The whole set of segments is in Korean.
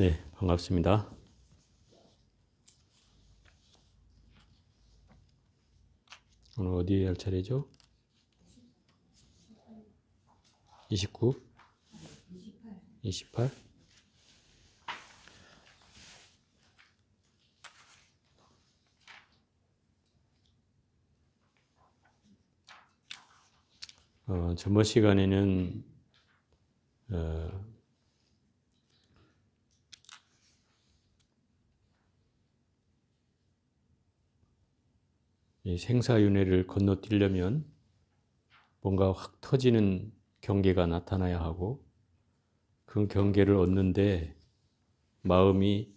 네, 반갑습니다. 오늘 어디에 할 차례죠? 29? 28? 전번 시간에는 이 생사윤회를 건너뛰려면 뭔가 확 터지는 경계가 나타나야 하고, 그 경계를 얻는데 마음이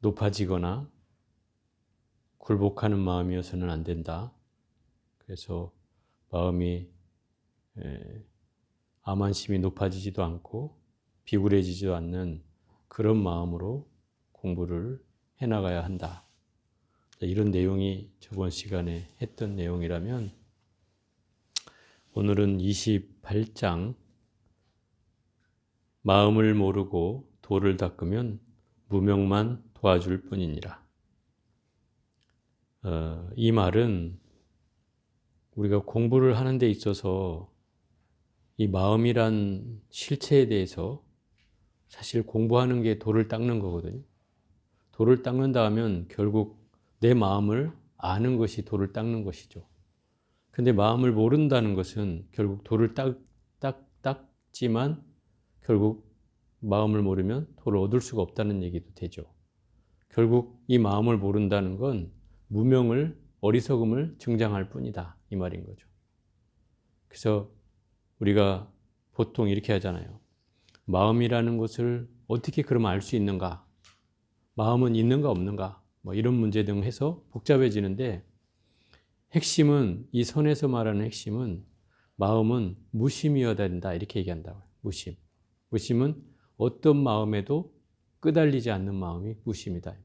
높아지거나 굴복하는 마음이어서는 안 된다. 그래서 마음이 암안심이 높아지지도 않고 비굴해지지도 않는 그런 마음으로 공부를 해나가야 한다. 이런 내용이 저번 시간에 했던 내용이라면, 오늘은 28장 마음을 모르고 도를 닦으면 무명만 도와줄 뿐이니라. 이 말은 우리가 공부를 하는 데 있어서 이 마음이란 실체에 대해서 사실 공부하는 게 도를 닦는 거거든요. 도를 닦는다 하면 결국 내 마음을 아는 것이 도를 닦는 것이죠. 근데 마음을 모른다는 것은 결국 도를 닦지만 결국 마음을 모르면 도를 얻을 수가 없다는 얘기도 되죠. 결국 이 마음을 모른다는 건 무명을, 어리석음을 증장할 뿐이다, 이 말인 거죠. 그래서 우리가 보통 이렇게 하잖아요. 마음이라는 것을 어떻게 그럼 알 수 있는가? 마음은 있는가 없는가? 뭐 이런 문제 등 해서 복잡해지는데, 핵심은, 이 선에서 말하는 핵심은 마음은 무심이어야 된다, 이렇게 얘기한다고요. 무심. 무심은 어떤 마음에도 끄달리지 않는 마음이 무심이다.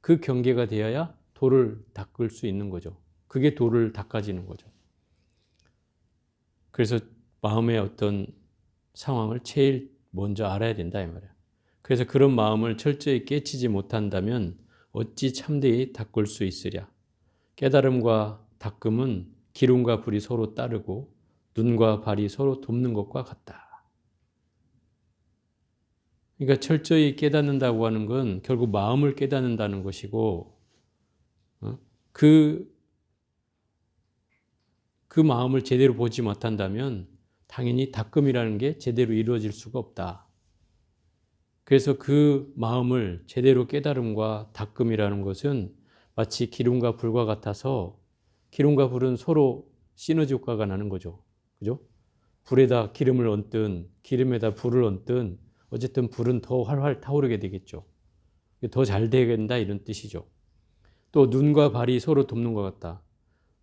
그 경계가 되어야 도를 닦을 수 있는 거죠. 그게 도를 닦아지는 거죠. 그래서 마음의 어떤 상황을 제일 먼저 알아야 된다, 이 말이에요. 그래서 그런 마음을 철저히 깨치지 못한다면 어찌 참되이 닦을 수 있으랴. 깨달음과 닦음은 기름과 불이 서로 따르고 눈과 발이 서로 돕는 것과 같다. 그러니까 철저히 깨닫는다고 하는 건 결국 마음을 깨닫는다는 것이고, 그 마음을 제대로 보지 못한다면 당연히 닦음이라는 게 제대로 이루어질 수가 없다. 그래서 그 마음을 제대로 깨달음과 닦음이라는 것은 마치 기름과 불과 같아서, 기름과 불은 서로 시너지 효과가 나는 거죠. 그죠? 불에다 기름을 얹든 기름에다 불을 얹든 어쨌든 불은 더 활활 타오르게 되겠죠. 더 잘 되겠다, 이런 뜻이죠. 또 눈과 발이 서로 돕는 것 같다.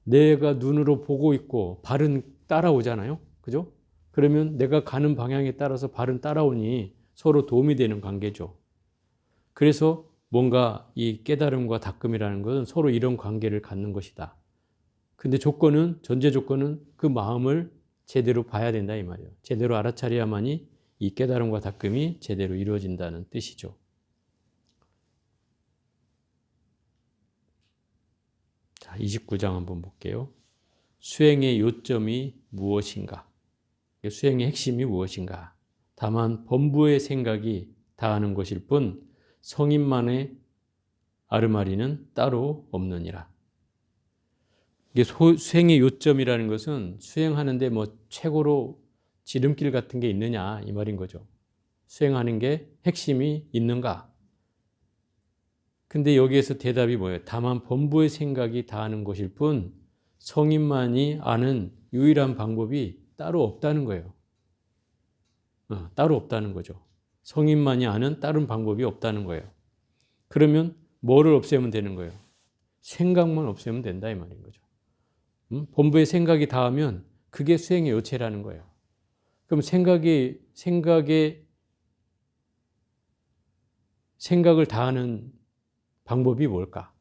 내가 눈으로 보고 있고 발은 따라오잖아요. 그죠? 그러면 내가 가는 방향에 따라서 발은 따라오니 서로 도움이 되는 관계죠. 그래서 뭔가 이 깨달음과 닦음이라는 것은 서로 이런 관계를 갖는 것이다. 근데 조건은, 전제 조건은 그 마음을 제대로 봐야 된다, 이 말이에요. 제대로 알아차려야만이 이 깨달음과 닦음이 제대로 이루어진다는 뜻이죠. 자, 29장 한번 볼게요. 수행의 요점이 무엇인가? 수행의 핵심이 무엇인가? 다만 범부의 생각이 다하는 것일 뿐 성인만의 아르마리는 따로 없느니라. 이게 수행의 요점이라는 것은 수행하는데 뭐 최고로 지름길 같은 게 있느냐, 이 말인 거죠. 수행하는 게 핵심이 있는가? 근데 여기에서 대답이 뭐예요? 다만 범부의 생각이 다하는 것일 뿐 성인만이 아는 유일한 방법이 따로 없다는 거예요. 따로 없다는 거죠. 성인만이 아는 다른 방법이 없다는 거예요. 그러면 뭐를 없애면 되는 거예요? 생각만 없애면 된다, 이 말인 거죠. 본부의 생각이 닿으면 그게 수행의 요체라는 거예요. 그럼 생각을 다하는 방법이 뭘까?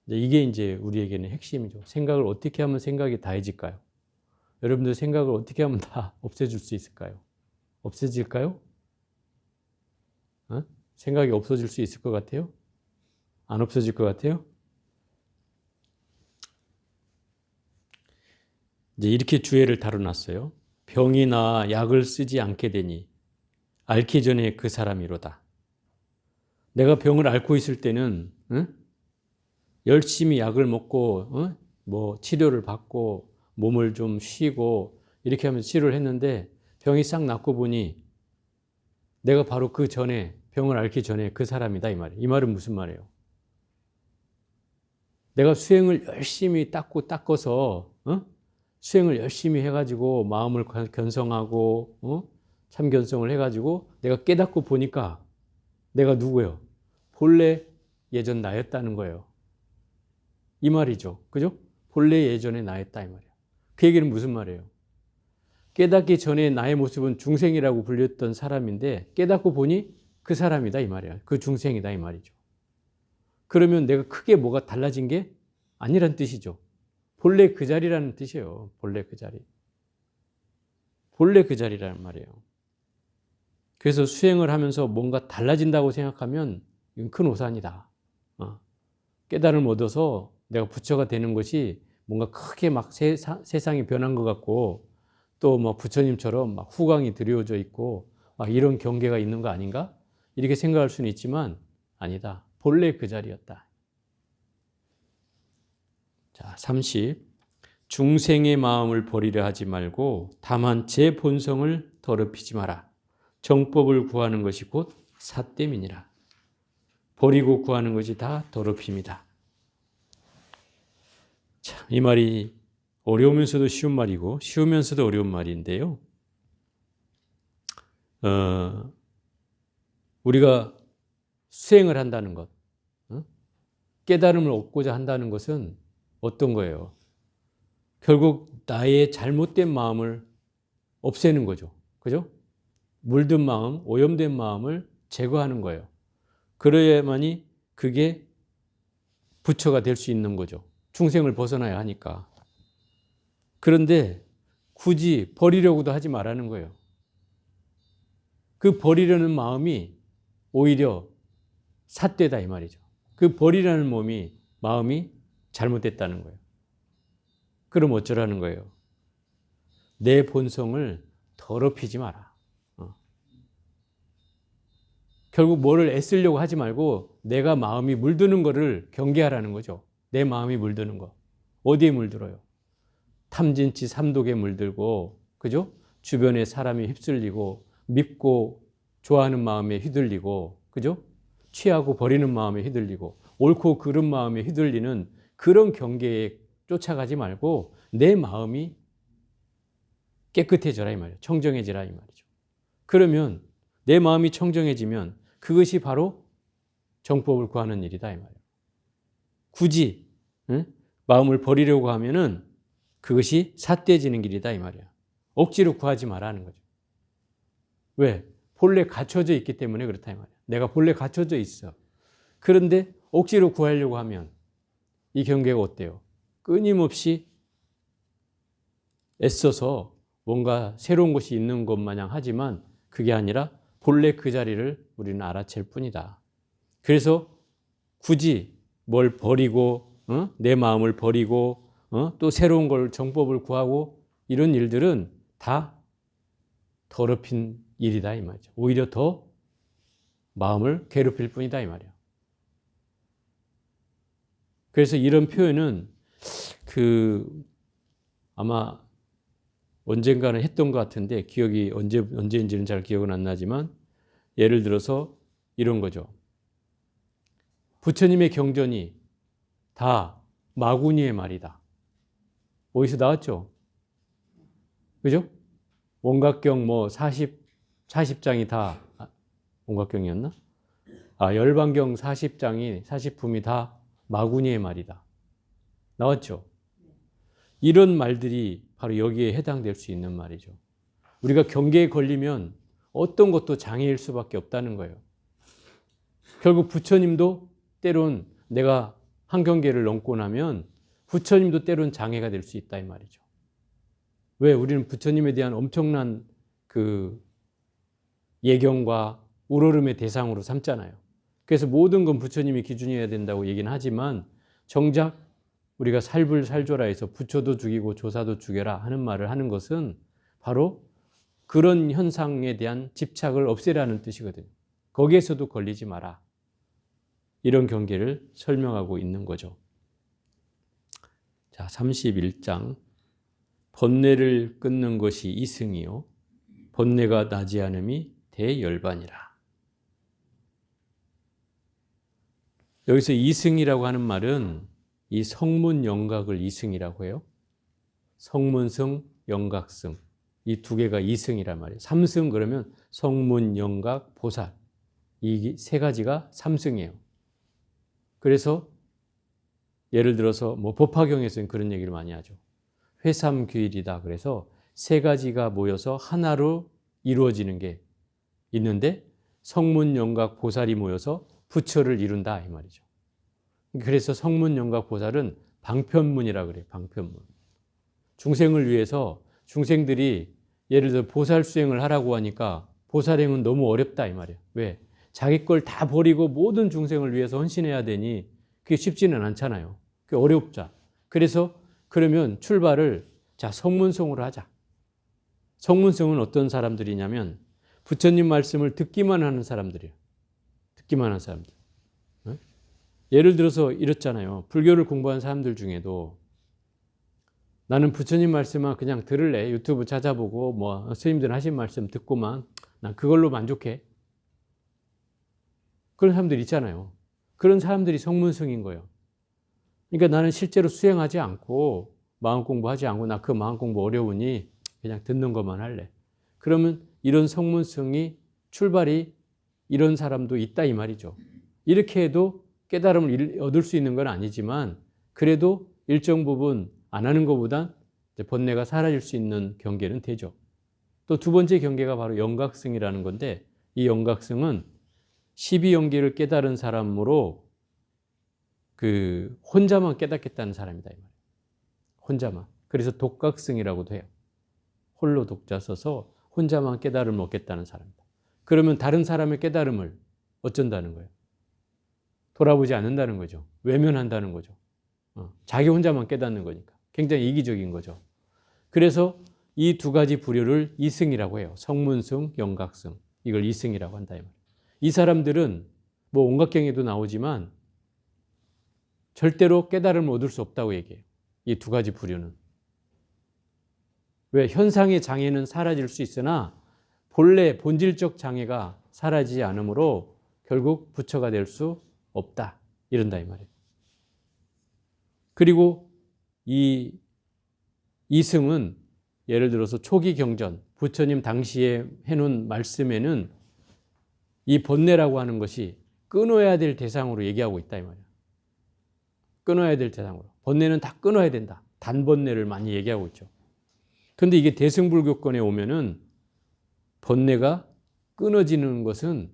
이게 이제 우리에게는 핵심이죠. 생각을 어떻게 하면 생각이 다해질까요? 여러분들 생각을 어떻게 하면 다 없애줄 수 있을까요? 없애질까요? 어? 생각이 없어질 수 있을 것 같아요? 안 없어질 것 같아요? 이제 이렇게 주예를 다뤄놨어요. 병이나 약을 쓰지 않게 되니 앓기 전에 그 사람이로다. 내가 병을 앓고 있을 때는 열심히 약을 먹고 뭐 치료를 받고 몸을 좀 쉬고 이렇게 하면서 치료를 했는데 병이 싹 낫고 보니 내가 바로 그 전에 병을 앓기 전에 그 사람이다 이 말이에요. 이 말은 무슨 말이에요? 내가 수행을 열심히 닦아서 수행을 열심히 해가지고 마음을 견성하고 참견성을 해가지고 내가 깨닫고 보니까 내가 누구예요? 본래 예전 나였다는 거예요. 이 말이죠. 그죠? 본래 예전에 나였다 이 말이에요. 그 얘기는 무슨 말이에요? 깨닫기 전에 나의 모습은 중생이라고 불렸던 사람인데 깨닫고 보니 그 사람이다 이 말이에요. 그 중생이다 이 말이죠. 그러면 내가 크게 뭐가 달라진 게 아니란 뜻이죠. 본래 그 자리라는 뜻이에요. 본래 그 자리. 본래 그 자리라는 말이에요. 그래서 수행을 하면서 뭔가 달라진다고 생각하면 이건 큰 오산이다. 깨달음을 얻어서 내가 부처가 되는 것이 뭔가 크게 막 세상이 변한 것 같고 또 뭐 부처님처럼 막 후광이 드리워져 있고 막 이런 경계가 있는 거 아닌가? 이렇게 생각할 수는 있지만 아니다. 본래 그 자리였다. 자, 30. 중생의 마음을 버리려 하지 말고 다만 제 본성을 더럽히지 마라. 정법을 구하는 것이 곧 사땜이니라. 버리고 구하는 것이 다 더럽힘이다. 자, 이 말이 어려우면서도 쉬운 말이고 쉬우면서도 어려운 말인데요. 우리가 수행을 한다는 것, 깨달음을 얻고자 한다는 것은 어떤 거예요? 결국 나의 잘못된 마음을 없애는 거죠. 그죠? 물든 마음, 오염된 마음을 제거하는 거예요. 그래야만이 그게 부처가 될 수 있는 거죠. 중생을 벗어나야 하니까. 그런데 굳이 버리려고도 하지 말라는 거예요. 그 버리려는 마음이 오히려 삿되다 이 말이죠. 그 버리라는 마음이 잘못됐다는 거예요. 그럼 어쩌라는 거예요? 내 본성을 더럽히지 마라. 결국 뭐를 애쓰려고 하지 말고 내가 마음이 물드는 거를 경계하라는 거죠. 내 마음이 물드는 거. 어디에 물들어요? 탐진치 삼독에 물들고, 그죠? 주변에 사람이 휩쓸리고, 밉고 좋아하는 마음에 휘둘리고, 그죠? 취하고 버리는 마음에 휘둘리고, 옳고 그른 마음에 휘둘리는 그런 경계에 쫓아가지 말고 내 마음이 깨끗해져라 이 말이에요. 청정해지라 이 말이죠. 그러면 내 마음이 청정해지면 그것이 바로 정법을 구하는 일이다 이 말이에요. 굳이 마음을 버리려고 하면은 그것이 삿대지는 길이다 이 말이야. 억지로 구하지 말라는 거죠. 왜? 본래 갖춰져 있기 때문에 그렇다 이 말이야. 내가 본래 갖춰져 있어. 그런데 억지로 구하려고 하면 이 경계가 어때요? 끊임없이 애써서 뭔가 새로운 것이 있는 것 마냥 하지만 그게 아니라 본래 그 자리를 우리는 알아챌 뿐이다. 그래서 굳이 뭘 버리고 내 마음을 버리고 또 새로운 걸 정법을 구하고 이런 일들은 다 더럽힌 일이다 이 말이죠. 오히려 더 마음을 괴롭힐 뿐이다 이 말이에요. 그래서 이런 표현은 아마 언젠가는 했던 것 같은데 기억이 언제인지는 잘 기억은 안 나지만 예를 들어서 이런 거죠. 부처님의 경전이 다 마구니의 말이다. 어디서 나왔죠? 그죠? 원각경 40장이 다 원각경이었나? 열반경 40품이 다 마구니의 말이다. 나왔죠? 이런 말들이 바로 여기에 해당될 수 있는 말이죠. 우리가 경계에 걸리면 어떤 것도 장애일 수밖에 없다는 거예요. 결국 부처님도 때론 내가 한 경계를 넘고 나면 부처님도 때론 장애가 될 수 있다 이 말이죠. 왜? 우리는 부처님에 대한 엄청난 그 예경과 우러름의 대상으로 삼잖아요. 그래서 모든 건 부처님이 기준이어야 된다고 얘기는 하지만 정작 우리가 살불살조라 해서 부처도 죽이고 조사도 죽여라 하는 말을 하는 것은 바로 그런 현상에 대한 집착을 없애라는 뜻이거든요. 거기에서도 걸리지 마라. 이런 경계를 설명하고 있는 거죠. 자, 31장. 번뇌를 끊는 것이 이승이요 번뇌가 나지 않음이 대열반이라. 여기서 이승이라고 하는 말은 이 성문 영각을 이승이라고 해요. 성문승, 영각승. 이 두 개가 이승이란 말이에요. 삼승 그러면 성문, 영각, 보살. 이 세 가지가 삼승이에요. 그래서 예를 들어서 뭐 법화경에서는 그런 얘기를 많이 하죠. 회삼규일이다. 그래서 세 가지가 모여서 하나로 이루어지는 게 있는데 성문, 영각, 보살이 모여서 부처를 이룬다 이 말이죠. 그래서 성문, 영각, 보살은 방편문이라 그래요. 방편문. 중생을 위해서 중생들이 예를 들어 보살 수행을 하라고 하니까 보살행은 너무 어렵다 이 말이에요. 왜? 자기 걸 다 버리고 모든 중생을 위해서 헌신해야 되니 그게 쉽지는 않잖아요. 그게 어렵자. 그래서 그러면 출발을 자 성문성으로 하자. 성문성은 어떤 사람들이냐면 부처님 말씀을 듣기만 하는 사람들이에요. 듣기만 하는 사람들. 예를 들어서 이렇잖아요. 불교를 공부한 사람들 중에도 나는 부처님 말씀만 그냥 들을래. 유튜브 찾아보고 뭐 스님들 하신 말씀 듣고만 난 그걸로 만족해. 그런 사람들 있잖아요. 그런 사람들이 성문성인 거예요. 그러니까 나는 실제로 수행하지 않고 마음 공부하지 않고 나 그 마음 공부 어려우니 그냥 듣는 것만 할래. 그러면 이런 성문성이 출발이 이런 사람도 있다 이 말이죠. 이렇게 해도 깨달음을 얻을 수 있는 건 아니지만 그래도 일정 부분 안 하는 것보단 번뇌가 사라질 수 있는 경계는 되죠. 또 두 번째 경계가 바로 영각승이라는 건데 이 영각승은 12영계를 깨달은 사람으로 그 혼자만 깨닫겠다는 사람이다 이 말이에요. 혼자만. 그래서 독각승이라고도 해요. 홀로 독자 써서 혼자만 깨달음을 얻겠다는 사람이다. 그러면 다른 사람의 깨달음을 어쩐다는 거예요? 돌아보지 않는다는 거죠. 외면한다는 거죠. 자기 혼자만 깨닫는 거니까. 굉장히 이기적인 거죠. 그래서 이 두 가지 부류를 이승이라고 해요. 성문승, 영각승. 이걸 이승이라고 한다 이 말이에요. 이 사람들은 뭐 온각경에도 나오지만 절대로 깨달음을 얻을 수 없다고 얘기해요. 이 두 가지 부류는. 왜? 현상의 장애는 사라질 수 있으나 본래 본질적 장애가 사라지지 않으므로 결국 부처가 될 수 없다. 이런다 이 말이에요. 그리고 이 이승은 예를 들어서 초기 경전, 부처님 당시에 해놓은 말씀에는 이 번뇌라고 하는 것이 끊어야 될 대상으로 얘기하고 있다 이 말이에요. 끊어야 될 대상으로. 번뇌는 다 끊어야 된다. 단번뇌를 많이 얘기하고 있죠. 그런데 이게 대승불교권에 오면은 번뇌가 끊어지는 것은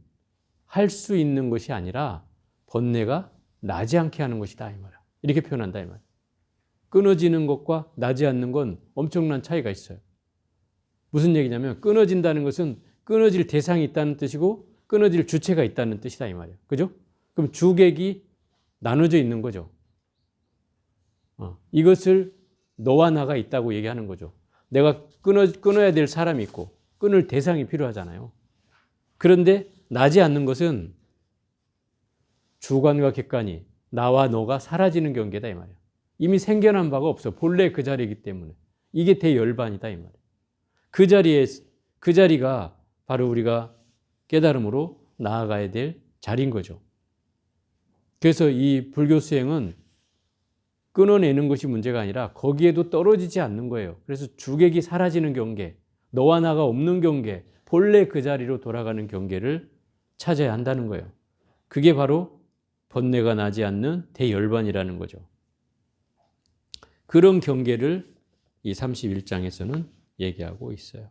할 수 있는 것이 아니라 번뇌가 나지 않게 하는 것이다 이 말이야. 이렇게 표현한다 이 말이야. 끊어지는 것과 나지 않는 건 엄청난 차이가 있어요. 무슨 얘기냐면 끊어진다는 것은 끊어질 대상이 있다는 뜻이고 끊어질 주체가 있다는 뜻이다 이 말이에요. 그죠? 그럼 주객이 나눠져 있는 거죠. 이것을 너와 나가 있다고 얘기하는 거죠. 내가 끊어야 될 사람이 있고 끊을 대상이 필요하잖아요. 그런데 나지 않는 것은 주관과 객관이 나와 너가 사라지는 경계다 이 말이에요. 이미 생겨난 바가 없어. 본래 그 자리이기 때문에. 이게 대열반이다 이 말이에요. 그 자리가 바로 우리가 깨달음으로 나아가야 될 자리인 거죠. 그래서 이 불교 수행은 끊어내는 것이 문제가 아니라 거기에도 떨어지지 않는 거예요. 그래서 주객이 사라지는 경계, 너와 나가 없는 경계, 본래 그 자리로 돌아가는 경계를 찾아야 한다는 거예요. 그게 바로 번뇌가 나지 않는 대열반이라는 거죠. 그런 경계를 이 31장에서는 얘기하고 있어요.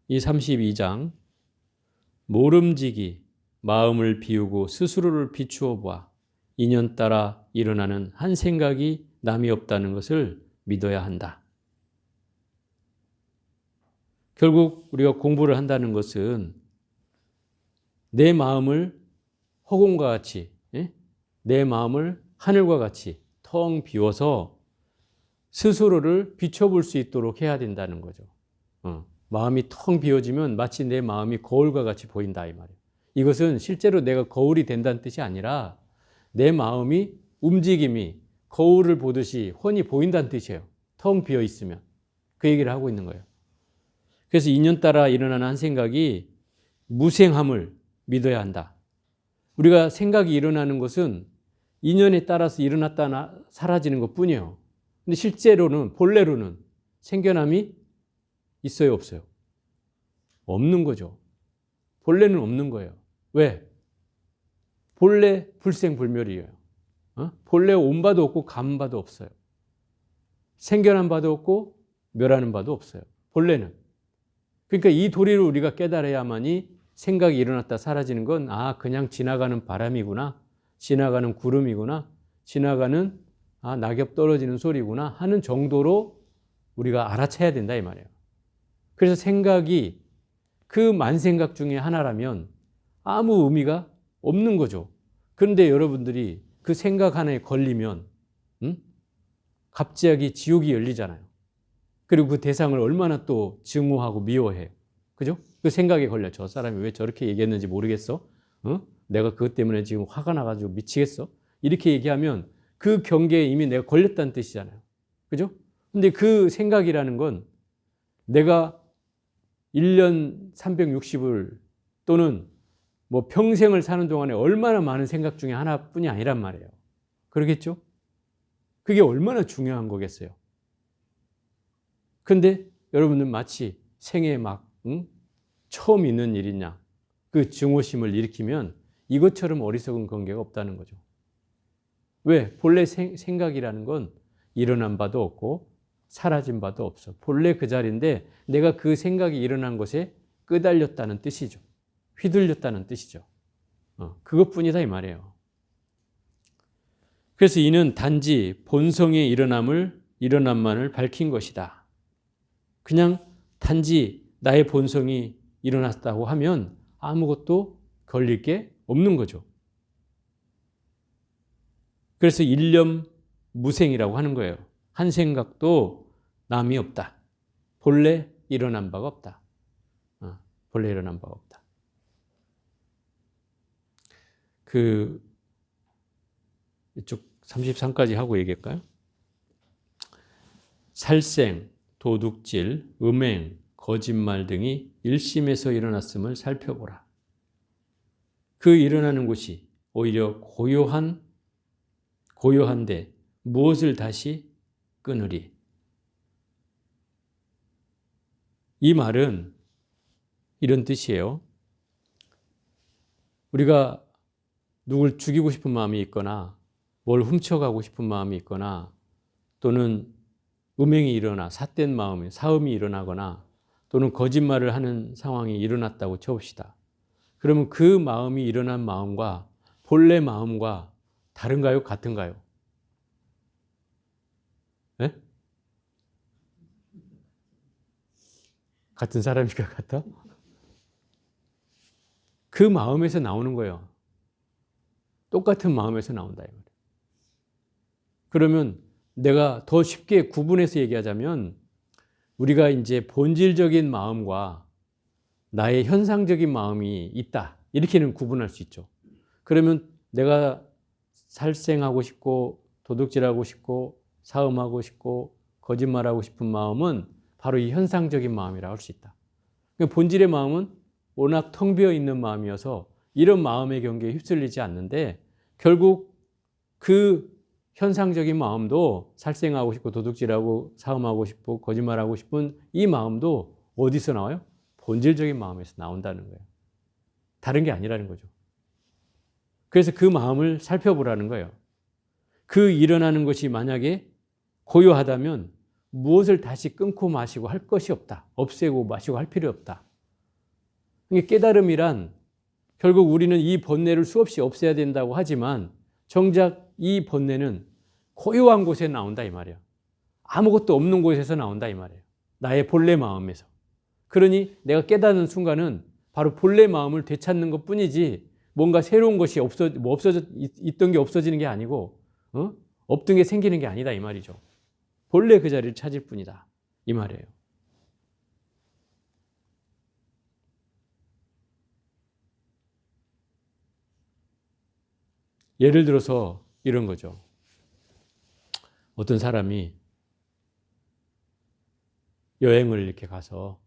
이 32장 모름지기 마음을 비우고 스스로를 비추어 봐 인연 따라 일어나는 한 생각이 남이 없다는 것을 믿어야 한다. 결국 우리가 공부를 한다는 것은 내 마음을 허공과 같이, 내 마음을 하늘과 같이 텅 비워서 스스로를 비춰볼 수 있도록 해야 된다는 거죠. 마음이 텅 비워지면 마치 내 마음이 거울과 같이 보인다 이 말이에요. 이것은 실제로 내가 거울이 된다는 뜻이 아니라 내 마음이 움직임이 거울을 보듯이 훤히 보인다는 뜻이에요. 텅 비어 있으면. 그 얘기를 하고 있는 거예요. 그래서 인연 따라 일어나는 한 생각이 무생함을 믿어야 한다. 우리가 생각이 일어나는 것은 인연에 따라서 일어났다 사라지는 것 뿐이에요. 근데 실제로는 본래로는 생겨남이 있어요, 없어요? 없는 거죠. 본래는 없는 거예요. 왜? 본래 불생불멸이에요. 본래 온 바도 없고 간 바도 없어요. 생겨난 바도 없고 멸하는 바도 없어요. 본래는. 그러니까 이 도리를 우리가 깨달아야만이 생각이 일어났다 사라지는 건 그냥 지나가는 바람이구나, 지나가는 구름이구나, 지나가는 낙엽 떨어지는 소리구나 하는 정도로 우리가 알아채야 된다 이 말이에요. 그래서 생각이 그 만생각 중에 하나라면 아무 의미가 없는 거죠. 그런데 여러분들이 그 생각 하나에 걸리면 갑자기 지옥이 열리잖아요. 그리고 그 대상을 얼마나 또 증오하고 미워해요. 그죠? 그 생각에 걸려. 저 사람이 왜 저렇게 얘기했는지 모르겠어? 내가 그것 때문에 지금 화가 나가지고 미치겠어? 이렇게 얘기하면 그 경계에 이미 내가 걸렸다는 뜻이잖아요. 그죠? 근데 그 생각이라는 건 내가 1년 360을 또는 뭐 평생을 사는 동안에 얼마나 많은 생각 중에 하나뿐이 아니란 말이에요. 그러겠죠? 그게 얼마나 중요한 거겠어요. 근데 여러분들 마치 생에 막 처음 있는 일이냐 그 증오심을 일으키면 이것처럼 어리석은 관계가 없다는 거죠. 왜? 본래 생각이라는 건 일어난 바도 없고 사라진 바도 없어. 본래 그 자리인데 내가 그 생각이 일어난 것에 끄달렸다는 뜻이죠. 휘둘렸다는 뜻이죠. 그것뿐이다 이 말이에요. 그래서 이는 단지 본성의 일어남만을 밝힌 것이다. 그냥 단지 나의 본성이 일어났다고 하면 아무것도 걸릴 게 없는 거죠. 그래서 일념 무생이라고 하는 거예요. 한 생각도 남이 없다. 본래 일어난 바가 없다. 본래 일어난 바가 없다. 이쪽 33까지 하고 얘기할까요? 살생, 도둑질, 음행, 거짓말 등이 일심에서 일어났음을 살펴보라. 그 일어나는 곳이 오히려 고요한데 무엇을 다시 끊으리? 이 말은 이런 뜻이에요. 우리가 누굴 죽이고 싶은 마음이 있거나 뭘 훔쳐가고 싶은 마음이 있거나 또는 음행이 일어나 삿된 마음이 사음이 일어나거나 또는 거짓말을 하는 상황이 일어났다고 쳐봅시다. 그러면 그 마음이 일어난 마음과 본래 마음과 다른가요? 같은가요? 네? 같은 사람이니까 같아? 그 마음에서 나오는 거예요. 똑같은 마음에서 나온다. 그러면 내가 더 쉽게 구분해서 얘기하자면 우리가 이제 본질적인 마음과 나의 현상적인 마음이 있다. 이렇게는 구분할 수 있죠. 그러면 내가 살생하고 싶고 도둑질하고 싶고 사음하고 싶고 거짓말하고 싶은 마음은 바로 이 현상적인 마음이라고 할 수 있다. 본질의 마음은 워낙 텅 비어 있는 마음이어서 이런 마음의 경계에 휩쓸리지 않는데 결국 그 현상적인 마음도 살생하고 싶고 도둑질하고 사음하고 싶고 거짓말하고 싶은 이 마음도 어디서 나와요? 본질적인 마음에서 나온다는 거예요. 다른 게 아니라는 거죠. 그래서 그 마음을 살펴보라는 거예요. 그 일어나는 것이 만약에 고요하다면 무엇을 다시 끊고 마시고 할 것이 없다. 없애고 마시고 할 필요 없다. 깨달음이란 결국 우리는 이 번뇌를 수없이 없애야 된다고 하지만 정작 이 번뇌는 고요한 곳에 나온다 이 말이에요. 아무것도 없는 곳에서 나온다 이 말이에요. 나의 본래 마음에서. 그러니 내가 깨닫는 순간은 바로 본래 마음을 되찾는 것 뿐이지 뭔가 새로운 것이 있던 게 없어지는 게 아니고 없던 게 생기는 게 아니다 이 말이죠. 본래 그 자리를 찾을 뿐이다 이 말이에요. 예를 들어서 이런 거죠. 어떤 사람이 여행을 이렇게 가서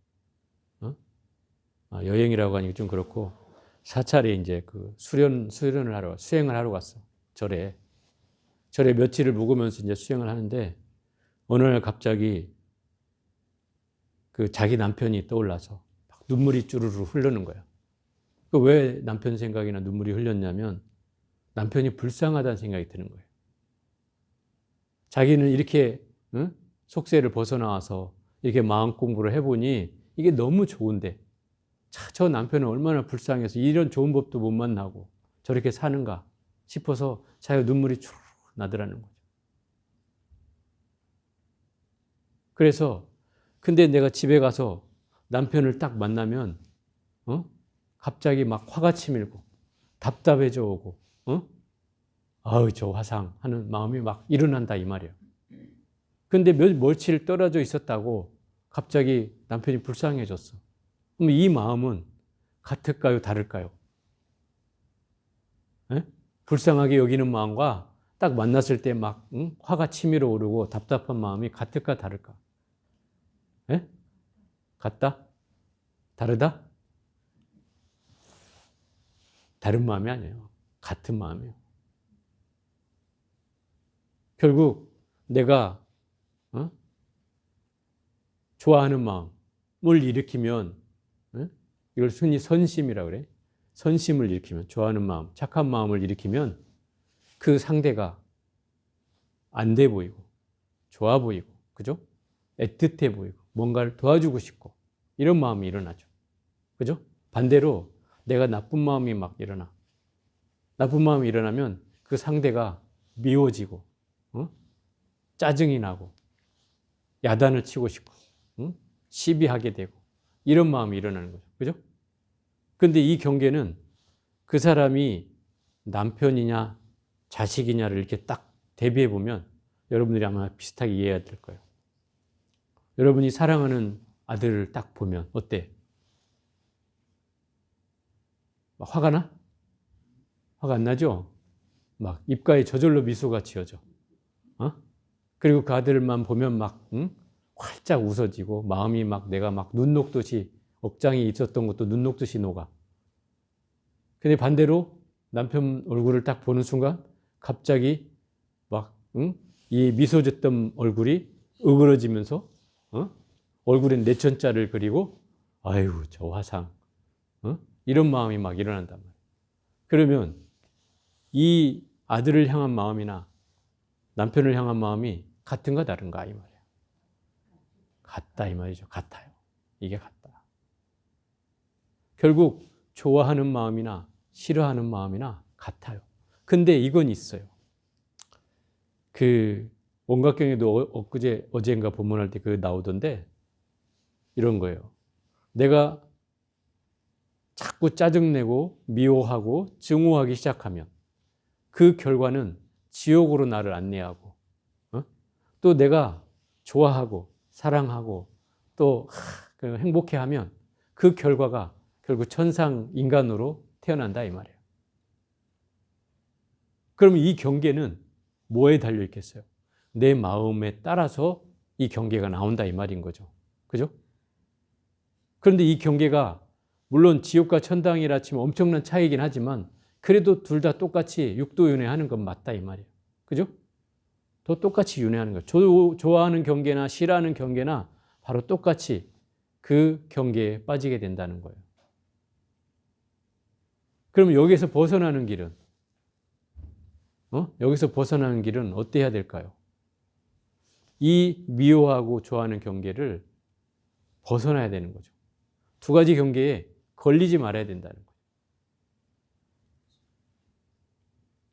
여행이라고 하니까 좀 그렇고 사찰에 이제 그 수련을 하러 수행을 하러 갔어. 절에 며칠을 묵으면서 이제 수행을 하는데 어느 날 갑자기 그 자기 남편이 떠올라서 막 눈물이 쭈르르 흐르는 거야. 그 왜 남편 생각이나 눈물이 흘렸냐면 남편이 불쌍하다는 생각이 드는 거예요. 자기는 이렇게 속세를 벗어나와서 이렇게 마음 공부를 해보니 이게 너무 좋은데 저 남편은 얼마나 불쌍해서 이런 좋은 법도 못 만나고 저렇게 사는가 싶어서 자기가 눈물이 쭉 나더라는 거죠. 그래서 근데 내가 집에 가서 남편을 딱 만나면 갑자기 막 화가 치밀고 답답해져 오고 아우 저 화상 하는 마음이 막 일어난다 이 말이에요. 근데 며칠 떨어져 있었다고 갑자기 남편이 불쌍해졌어. 그럼 이 마음은 같을까요? 다를까요? 에? 불쌍하게 여기는 마음과 딱 만났을 때 막 화가 치밀어 오르고 답답한 마음이 같을까 다를까? 에? 같다? 다르다? 다른 마음이 아니에요. 같은 마음이에요. 결국 내가 좋아하는 마음을 일으키면 이걸 흔히 선심이라고 그래. 선심을 일으키면 좋아하는 마음, 착한 마음을 일으키면 그 상대가 안 돼 보이고 좋아 보이고 그죠? 애틋해 보이고 뭔가를 도와주고 싶고 이런 마음이 일어나죠. 그죠? 반대로 내가 나쁜 마음이 막 일어나. 나쁜 마음이 일어나면 그 상대가 미워지고 짜증이 나고 야단을 치고 싶고 시비하게 되고 이런 마음이 일어나는 거죠. 그죠? 근데 이 경계는 그 사람이 남편이냐 자식이냐를 이렇게 딱 대비해 보면 여러분들이 아마 비슷하게 이해가 될 거예요. 여러분이 사랑하는 아들을 딱 보면 어때? 막 화가 나? 화가 안 나죠? 막 입가에 저절로 미소가 지어져. 그리고 그 아들만 보면 막 활짝 웃어지고 마음이 막 내가 막 눈 녹듯이 억장이 있었던 것도 눈 녹듯이 녹아. 근데 반대로 남편 얼굴을 딱 보는 순간 갑자기 막 이 미소 짓던 얼굴이 으그러지면서 얼굴엔 내천자를 그리고 아유 저 화상 이런 마음이 막 일어난단 말이에요. 그러면 이 아들을 향한 마음이나 남편을 향한 마음이 같은가 다른가 이 말이에요. 같다 이 말이죠. 같아요. 이게 같다. 결국 좋아하는 마음이나 싫어하는 마음이나 같아요. 근데 이건 있어요. 그 원각경에도 어제인가 본문할 때 그 나오던데 이런 거예요. 내가 자꾸 짜증내고 미워하고 증오하기 시작하면 그 결과는 지옥으로 나를 안내하고 또 내가 좋아하고 사랑하고 또 행복해하면 그 결과가 결국 천상 인간으로 태어난다 이 말이에요. 그럼 이 경계는 뭐에 달려 있겠어요? 내 마음에 따라서 이 경계가 나온다 이 말인 거죠. 그죠? 그런데 이 경계가 물론 지옥과 천당이라 치면 엄청난 차이긴 하지만 그래도 둘 다 똑같이 육도윤회하는 건 맞다 이 말이에요. 그죠? 더 똑같이 윤회하는 거예요. 좋아하는 경계나 싫어하는 경계나 바로 똑같이 그 경계에 빠지게 된다는 거예요. 그러면 여기서 벗어나는 길은 여기서 벗어나는 길은 어때야 될까요? 이 미워하고 좋아하는 경계를 벗어나야 되는 거죠. 두 가지 경계에 걸리지 말아야 된다는 거예요.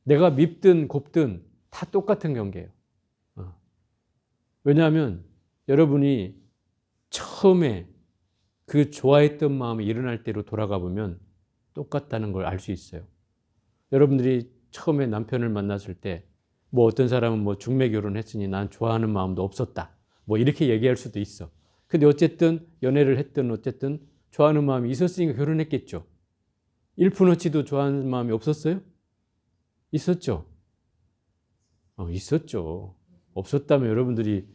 내가 밉든 곱든 다 똑같은 경계예요. 왜냐하면 여러분이 처음에 그 좋아했던 마음이 일어날 때로 돌아가 보면 똑같다는 걸 알 수 있어요. 여러분들이 처음에 남편을 만났을 때 뭐 어떤 사람은 뭐 중매 결혼했으니 난 좋아하는 마음도 없었다. 뭐 이렇게 얘기할 수도 있어. 근데 어쨌든 연애를 했든 어쨌든 좋아하는 마음이 있었으니까 결혼했겠죠. 일푼어치도 좋아하는 마음이 없었어요? 있었죠. 있었죠. 없었다면 여러분들이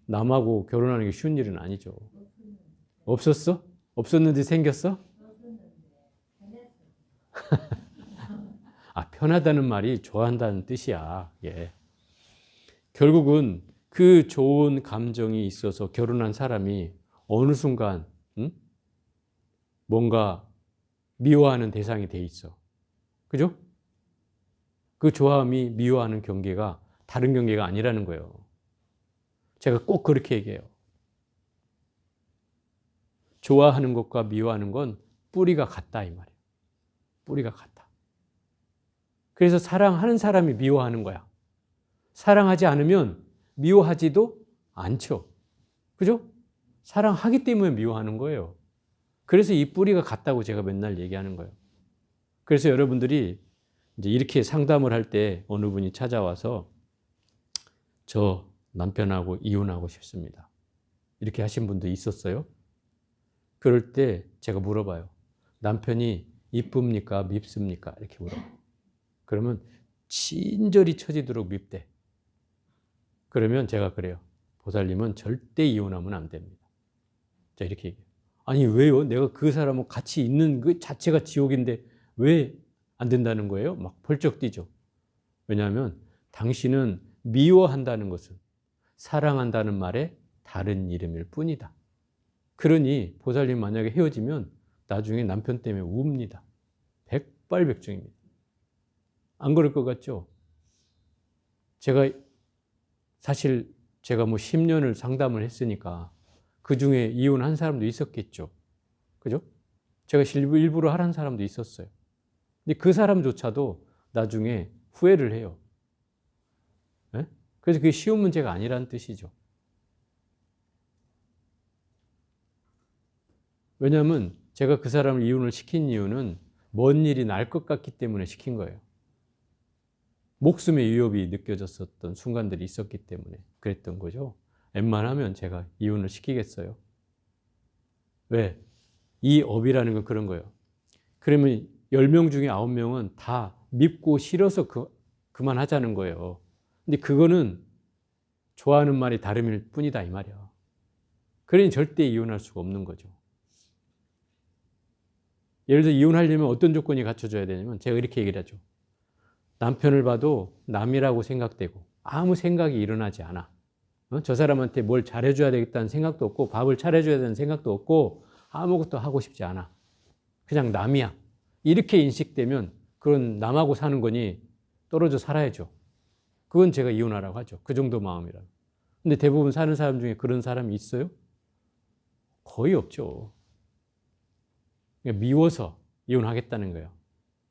남하고 결혼하는 게 쉬운 일은 아니죠. 없었어? 없었는데 생겼어? 편하다는 말이 좋아한다는 뜻이야. 예. 결국은 그 좋은 감정이 있어서 결혼한 사람이 어느 순간 뭔가 미워하는 대상이 돼 있어. 그죠? 그 좋아함이 미워하는 경계가 다른 경계가 아니라는 거예요. 제가 꼭 그렇게 얘기해요. 좋아하는 것과 미워하는 건 뿌리가 같다 이 말이에요. 뿌리가 같다. 그래서 사랑하는 사람이 미워하는 거야. 사랑하지 않으면 미워하지도 않죠. 그죠? 사랑하기 때문에 미워하는 거예요. 그래서 이 뿌리가 같다고 제가 맨날 얘기하는 거예요. 그래서 여러분들이 이제 이렇게 상담을 할 때 어느 분이 찾아와서 저 남편하고 이혼하고 싶습니다. 이렇게 하신 분도 있었어요. 그럴 때 제가 물어봐요. 남편이 이쁩니까? 밉습니까? 이렇게 물어봐요. 그러면 친절히 처지도록 밉대. 그러면 제가 그래요. 보살님은 절대 이혼하면 안 됩니다. 자, 이렇게 얘기해요. 아니, 왜요? 내가 그 사람하고 같이 있는 그 자체가 지옥인데 왜 안 된다는 거예요? 막 벌쩍 뛰죠. 왜냐하면 당신은 미워한다는 것은 사랑한다는 말의 다른 이름일 뿐이다. 그러니 보살님 만약에 헤어지면 나중에 남편 때문에 웁니다. 백발백중입니다. 안 그럴 것 같죠? 사실 제가 뭐 10년을 상담을 했으니까 그 중에 이혼한 사람도 있었겠죠. 그죠? 제가 일부러 하라는 사람도 있었어요. 근데 그 사람조차도 나중에 후회를 해요. 네? 그래서 그게 쉬운 문제가 아니라는 뜻이죠. 왜냐하면 제가 그 사람을 이혼을 시킨 이유는 먼 일이 날 것 같기 때문에 시킨 거예요. 목숨의 위협이 느껴졌었던 순간들이 있었기 때문에 그랬던 거죠. 웬만하면 제가 이혼을 시키겠어요. 왜? 이 업이라는 건 그런 거예요. 그러면 10명 중에 9명은 다 밉고 싫어서 그만하자는 거예요. 근데 그거는 좋아하는 말이 다름일 뿐이다 이 말이야. 그러니 절대 이혼할 수가 없는 거죠. 예를 들어 이혼하려면 어떤 조건이 갖춰져야 되냐면 제가 이렇게 얘기를 하죠. 남편을 봐도 남이라고 생각되고 아무 생각이 일어나지 않아. 저 사람한테 뭘 잘해줘야 되겠다는 생각도 없고 밥을 차려줘야 되는 생각도 없고 아무것도 하고 싶지 않아. 그냥 남이야. 이렇게 인식되면 그건 남하고 사는 거니 떨어져 살아야죠. 그건 제가 이혼하라고 하죠. 그 정도 마음이라. 근데 대부분 사는 사람 중에 그런 사람이 있어요? 거의 없죠. 미워서 이혼하겠다는 거예요.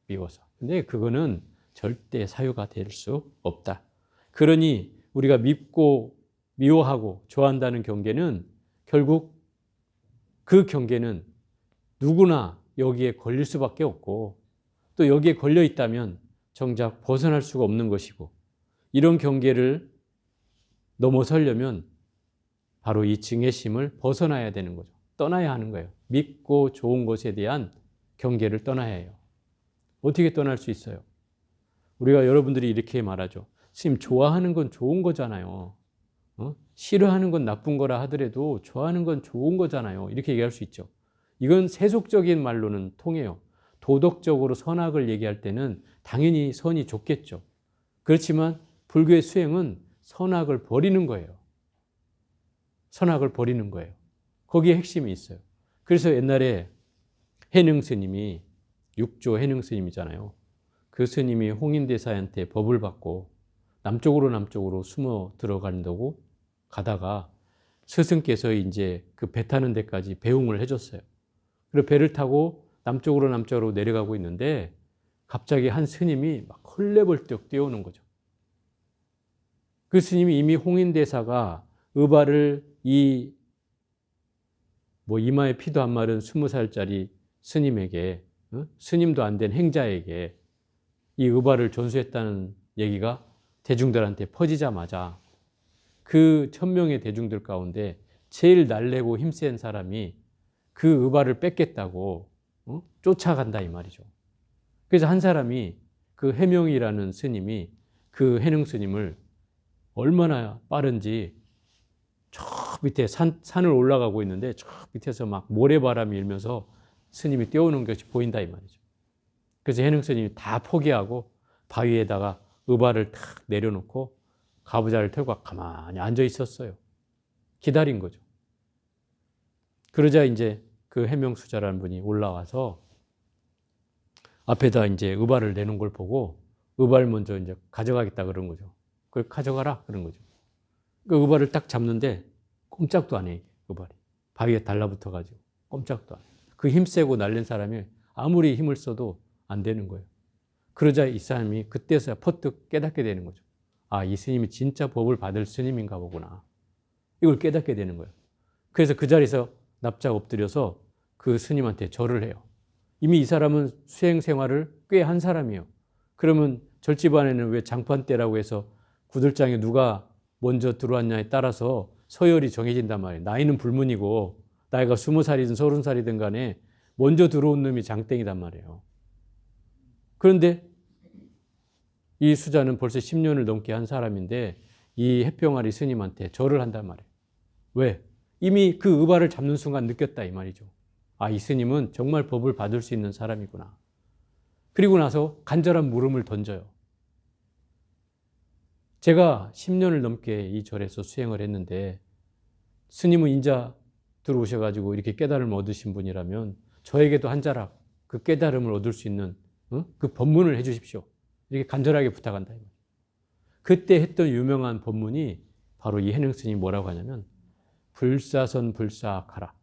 미워서. 근데 그거는 절대 사유가 될 수 없다. 그러니 우리가 밉고 미워하고 좋아한다는 경계는 결국 그 경계는 누구나 여기에 걸릴 수밖에 없고 또 여기에 걸려 있다면 정작 벗어날 수가 없는 것이고 이런 경계를 넘어서려면 바로 이 증애심을 벗어나야 되는 거죠. 떠나야 하는 거예요. 밉고 좋은 것에 대한 경계를 떠나야 해요. 어떻게 떠날 수 있어요? 우리가 여러분들이 이렇게 말하죠. 스님, 좋아하는 건 좋은 거잖아요. 싫어하는 건 나쁜 거라 하더라도 좋아하는 건 좋은 거잖아요. 이렇게 얘기할 수 있죠. 이건 세속적인 말로는 통해요. 도덕적으로 선악을 얘기할 때는 당연히 선이 좋겠죠. 그렇지만 불교의 수행은 선악을 버리는 거예요. 선악을 버리는 거예요. 거기에 핵심이 있어요. 그래서 옛날에 해능 스님이 육조 해능 스님이잖아요. 그 스님이 홍인대사한테 법을 받고 남쪽으로 숨어 들어간다고 가다가 스승께서 이제 그 배 타는 데까지 배웅을 해줬어요. 그리고 배를 타고 남쪽으로 내려가고 있는데 갑자기 한 스님이 막 헐레벌떡 뛰어오는 거죠. 그 스님이 이미 홍인대사가 의발을 이 뭐 이마에 피도 안 마른 20살짜리 스님에게, 스님도 안 된 행자에게 이 의발을 전수했다는 얘기가 대중들한테 퍼지자마자 그 1000명의 대중들 가운데 제일 날래고 힘센 사람이 그 의발을 뺏겠다고 쫓아간다 이 말이죠. 그래서 한 사람이, 그 해명이라는 스님이 그 해능 스님을 얼마나 빠른지 저 밑에 산을 올라가고 있는데 저 밑에서 막 모래바람이 일면서 스님이 뛰어오는 것이 보인다 이 말이죠. 그래서 해능 스님이 다 포기하고 바위에다가 의발을 탁 내려놓고 가부좌를 털고 가만히 앉아 있었어요. 기다린 거죠. 그러자 이제 그 해명수자라는 분이 올라와서 앞에다 이제 의발을 내놓은 걸 보고 의발 먼저 이제 가져가겠다 그런 거죠. 그걸 가져가라 그런 거죠. 그 의발을 딱 잡는데 꼼짝도 안 해. 의발이 바위에 달라붙어 가지고 꼼짝도 안 해. 그 힘세고 날린 사람이 아무리 힘을 써도 안 되는 거예요. 그러자 이 사람이 그때서야 퍼뜩 깨닫게 되는 거죠. 아, 이 스님이 진짜 법을 받을 스님인가 보구나. 이걸 깨닫게 되는 거예요. 그래서 그 자리에서 납작 엎드려서 그 스님한테 절을 해요. 이미 이 사람은 수행 생활을 꽤 한 사람이에요. 그러면 절집안에는 왜 장판대라고 해서 구들장에 누가 먼저 들어왔냐에 따라서 서열이 정해진단 말이에요. 나이는 불문이고 나이가 20살이든 30살이든 간에 먼저 들어온 놈이 장땡이단 말이에요. 그런데 이 수자는 벌써 10년을 넘게 한 사람인데 이 해평아리 스님한테 절을 한단 말이에요. 왜? 이미 그 의발을 잡는 순간 느꼈다 이 말이죠. 아, 이 스님은 정말 법을 받을 수 있는 사람이구나. 그리고 나서 간절한 물음을 던져요. 제가 10년을 넘게 이 절에서 수행을 했는데 스님은 인자 들어오셔가지고 이렇게 깨달음을 얻으신 분이라면 저에게도 한 자락 그 깨달음을 얻을 수 있는 그 법문을 해 주십시오. 이렇게 간절하게 부탁한다. 그때 했던 유명한 법문이 바로 이 해능 스님이 뭐라고 하냐면 불사선 불사악하라.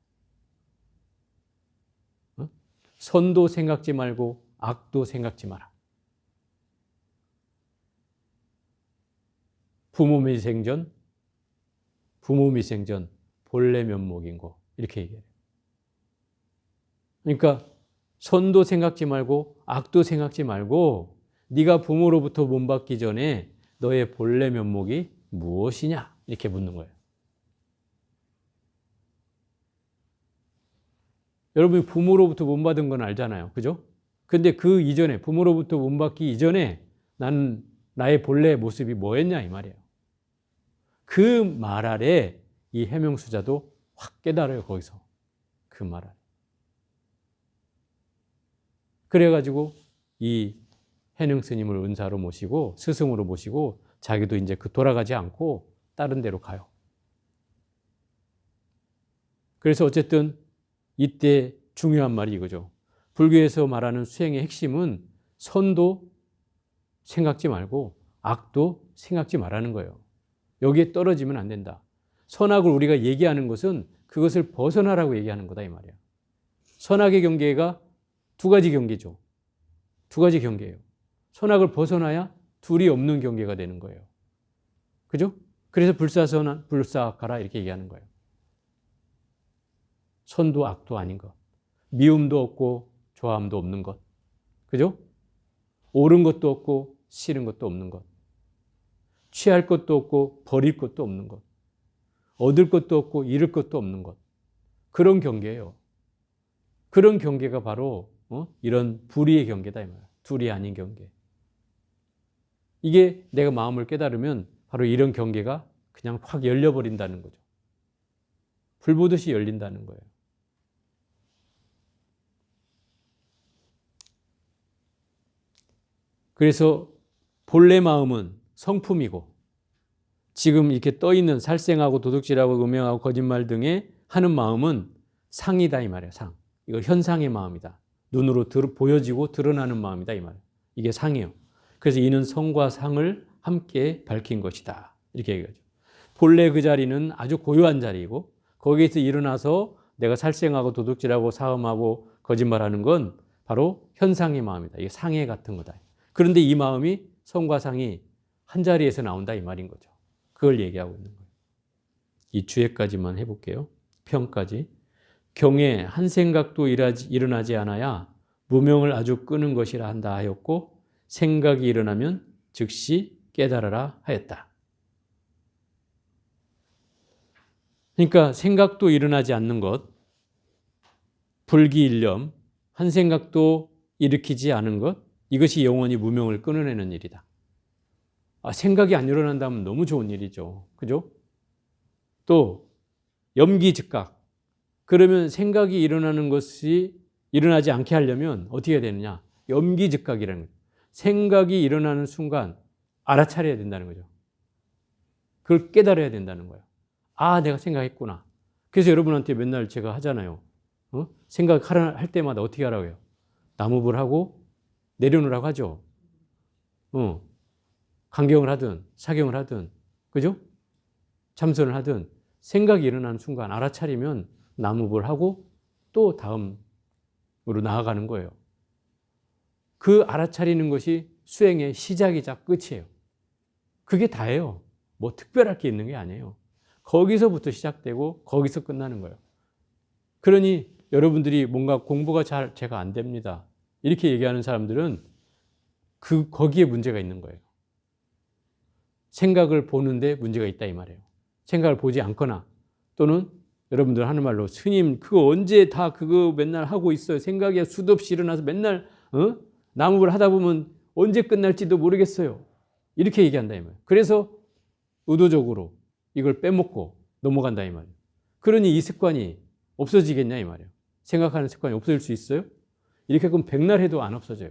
선도 생각지 말고 악도 생각지 마라. 부모미생전 본래 면목인고 이렇게 얘기해요. 그러니까 선도 생각지 말고 악도 생각지 말고 네가 부모로부터 본받기 전에 너의 본래 면목이 무엇이냐 이렇게 묻는 거예요. 여러분이 부모로부터 본받은 건 알잖아요. 그죠? 근데 그 이전에 부모로부터 본받기 이전에 나는 나의 본래 모습이 뭐였냐 이 말이에요. 그 말 아래 이 해명수자도 확 깨달아요. 거기서 그 말 아래. 그래가지고 이 해능 스님을 은사로 모시고 스승으로 모시고 자기도 이제 그 돌아가지 않고 다른 데로 가요. 그래서 어쨌든 이때 중요한 말이 이거죠. 불교에서 말하는 수행의 핵심은 선도 생각지 말고 악도 생각지 말라는 거예요. 여기에 떨어지면 안 된다. 선악을 우리가 얘기하는 것은 그것을 벗어나라고 얘기하는 거다 이 말이에요. 선악의 경계가 두 가지 경계죠. 두 가지 경계예요. 선악을 벗어나야 둘이 없는 경계가 되는 거예요. 그죠? 그래서 불사선악, 불사악하라 이렇게 얘기하는 거예요. 선도 악도 아닌 것. 미움도 없고 좋아함도 없는 것. 그죠? 옳은 것도 없고 싫은 것도 없는 것. 취할 것도 없고 버릴 것도 없는 것. 얻을 것도 없고 잃을 것도 없는 것. 그런 경계예요. 그런 경계가 바로 이런 불의의 경계다 이 말이에요. 둘이 아닌 경계. 이게 내가 마음을 깨달으면 바로 이런 경계가 그냥 확 열려버린다는 거죠. 불 보듯이 열린다는 거예요. 그래서 본래 마음은 성품이고 지금 이렇게 떠있는 살생하고 도둑질하고 음행하고 거짓말 등의 하는 마음은 상이다 이 말이에요. 상. 이거 현상의 마음이다. 눈으로 보여지고 드러나는 마음이다 이 말이에요. 이게 상이에요. 그래서 이는 성과 상을 함께 밝힌 것이다. 이렇게 얘기하죠. 본래 그 자리는 아주 고요한 자리이고 거기에서 일어나서 내가 살생하고 도둑질하고 사음하고 거짓말하는 건 바로 현상의 마음이다. 이게 상해 같은 거다. 그런데 이 마음이 성과 상이 한 자리에서 나온다 이 말인 거죠. 그걸 얘기하고 있는 거예요. 이 주에까지만 해볼게요. 평까지. 경에 한 생각도 일어나지 않아야 무명을 아주 끄는 것이라 한다 하였고 생각이 일어나면 즉시 깨달아라 하였다. 그러니까 생각도 일어나지 않는 것, 불기일념, 한 생각도 일으키지 않은 것, 이것이 영원히 무명을 끊어내는 일이다. 생각이 안 일어난다면 너무 좋은 일이죠. 그죠? 또 염기즉각. 그러면 생각이 일어나는 것이 일어나지 않게 하려면 어떻게 해야 되느냐? 염기즉각이라는 거죠. 생각이 일어나는 순간 알아차려야 된다는 거죠. 그걸 깨달아야 된다는 거예요. 내가 생각했구나. 그래서 여러분한테 맨날 제가 하잖아요. 생각할 때마다 어떻게 하라고 해요? 나무불 하고 내려놓으라고 하죠. 강경을 하든 사경을 하든, 그죠? 참선을 하든 생각이 일어나는 순간 알아차리면 나무불 하고 또 다음으로 나아가는 거예요. 그 알아차리는 것이 수행의 시작이자 끝이에요. 그게 다예요. 뭐 특별할 게 있는 게 아니에요. 거기서부터 시작되고 거기서 끝나는 거예요. 그러니 여러분들이 뭔가 공부가 제가 안 됩니다. 이렇게 얘기하는 사람들은 거기에 문제가 있는 거예요. 생각을 보는데 문제가 있다 이 말이에요. 생각을 보지 않거나 또는 여러분들 하는 말로 스님 그거 언제 다 그거 맨날 하고 있어요. 생각이 수도 없이 일어나서 맨날 나무를 하다 보면 언제 끝날지도 모르겠어요. 이렇게 얘기한다 이 말이에요. 그래서 의도적으로 이걸 빼먹고 넘어간다 이 말이에요. 그러니 이 습관이 없어지겠냐 이 말이에요. 생각하는 습관이 없어질 수 있어요? 이렇게 그럼 백날 해도 안 없어져요.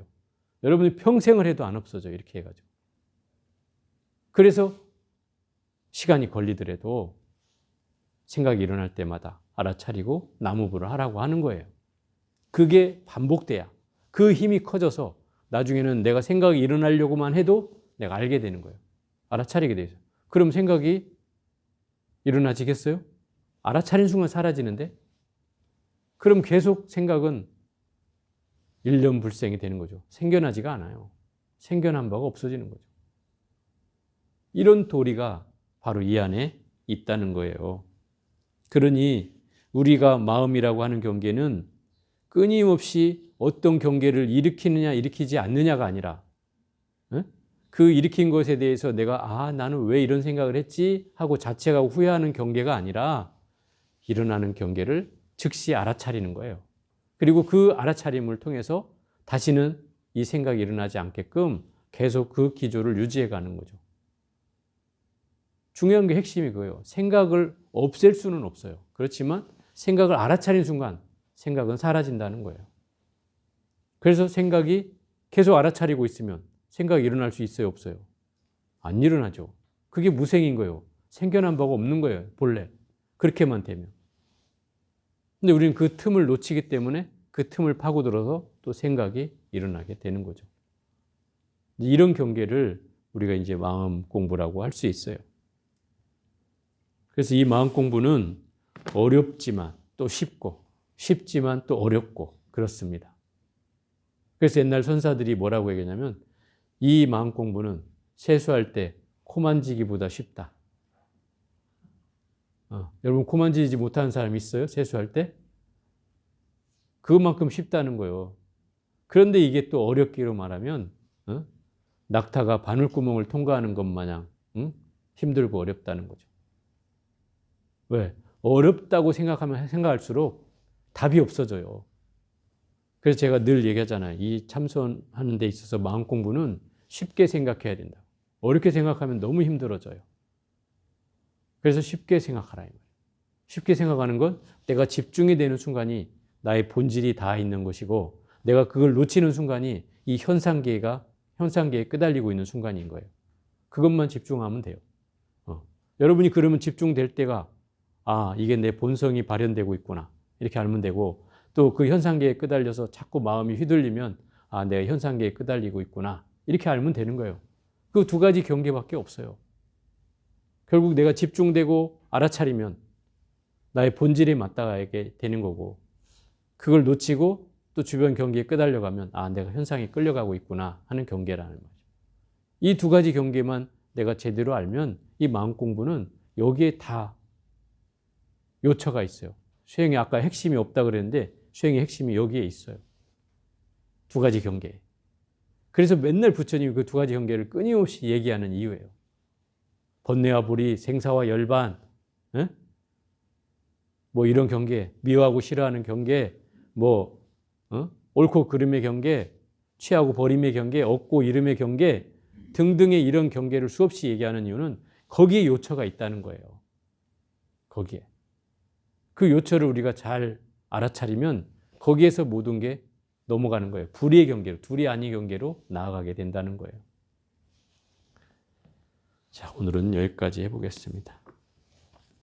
여러분이 평생을 해도 안 없어져요. 이렇게 해가지고. 그래서 시간이 걸리더라도 생각이 일어날 때마다 알아차리고 나무불을 하라고 하는 거예요. 그게 반복돼야 그 힘이 커져서 나중에는 내가 생각이 일어나려고만 해도 내가 알게 되는 거예요. 알아차리게 되죠. 그럼 생각이 일어나지겠어요? 알아차린 순간 사라지는데? 그럼 계속 생각은 일념불생이 되는 거죠. 생겨나지가 않아요. 생겨난 바가 없어지는 거죠. 이런 도리가 바로 이 안에 있다는 거예요. 그러니 우리가 마음이라고 하는 경계는 끊임없이 어떤 경계를 일으키느냐 일으키지 않느냐가 아니라 그 일으킨 것에 대해서 내가 나는 왜 이런 생각을 했지 하고 자책하고 후회하는 경계가 아니라 일어나는 경계를 즉시 알아차리는 거예요. 그리고 그 알아차림을 통해서 다시는 이 생각이 일어나지 않게끔 계속 그 기조를 유지해 가는 거죠. 중요한 게 핵심이 그거예요. 생각을 없앨 수는 없어요. 그렇지만 생각을 알아차린 순간 생각은 사라진다는 거예요. 그래서 생각이 계속 알아차리고 있으면 생각이 일어날 수 있어요? 없어요? 안 일어나죠. 그게 무생인 거예요. 생겨난 바가 없는 거예요. 본래. 그렇게만 되면. 근데 우리는 그 틈을 놓치기 때문에 그 틈을 파고들어서 또 생각이 일어나게 되는 거죠. 이런 경계를 우리가 이제 마음 공부라고 할 수 있어요. 그래서 이 마음 공부는 어렵지만 또 쉽고 쉽지만 또 어렵고 그렇습니다. 그래서 옛날 선사들이 뭐라고 얘기하냐면 이 마음 공부는 세수할 때 코 만지기보다 쉽다. 여러분 코 만지지 못하는 사람 있어요? 세수할 때? 그것만큼 쉽다는 거예요. 그런데 이게 또 어렵기로 말하면 낙타가 바늘구멍을 통과하는 것 마냥 힘들고 어렵다는 거죠. 왜? 어렵다고 생각할수록 답이 없어져요. 그래서 제가 늘 얘기하잖아요. 이 참선하는 데 있어서 마음 공부는 쉽게 생각해야 된다. 어렵게 생각하면 너무 힘들어져요. 그래서 쉽게 생각하라. 쉽게 생각하는 건 내가 집중이 되는 순간이 나의 본질이 다 있는 것이고 내가 그걸 놓치는 순간이 이 현상계에 끄달리고 있는 순간인 거예요. 그것만 집중하면 돼요. 여러분이 그러면 집중될 때가 이게 내 본성이 발현되고 있구나. 이렇게 알면 되고 또 그 현상계에 끄달려서 자꾸 마음이 휘둘리면 내가 현상계에 끄달리고 있구나. 이렇게 알면 되는 거예요. 그 두 가지 경계밖에 없어요. 결국 내가 집중되고 알아차리면 나의 본질에 맞닿게 되는 거고 그걸 놓치고 또 주변 경계에 끄달려가면 내가 현상에 끌려가고 있구나 하는 경계라는 거죠. 이 두 가지 경계만 내가 제대로 알면 이 마음 공부는 여기에 다 요처가 있어요. 수행에 아까 핵심이 없다 그랬는데 수행의 핵심이 여기에 있어요. 두 가지 경계. 그래서 맨날 부처님이 그 두 가지 경계를 끊임없이 얘기하는 이유예요. 번뇌와 불이, 생사와 열반, 에? 뭐 이런 경계, 미워하고 싫어하는 경계, 뭐 옳고 그름의 경계, 취하고 버림의 경계, 얻고 잃음의 경계 등등의 이런 경계를 수없이 얘기하는 이유는 거기에 요처가 있다는 거예요. 거기에. 그 요처를 우리가 잘 알아차리면 거기에서 모든 게 넘어가는 거예요. 불의의 경계로, 둘이 아닌 경계로 나아가게 된다는 거예요. 자, 오늘은 여기까지 해보겠습니다.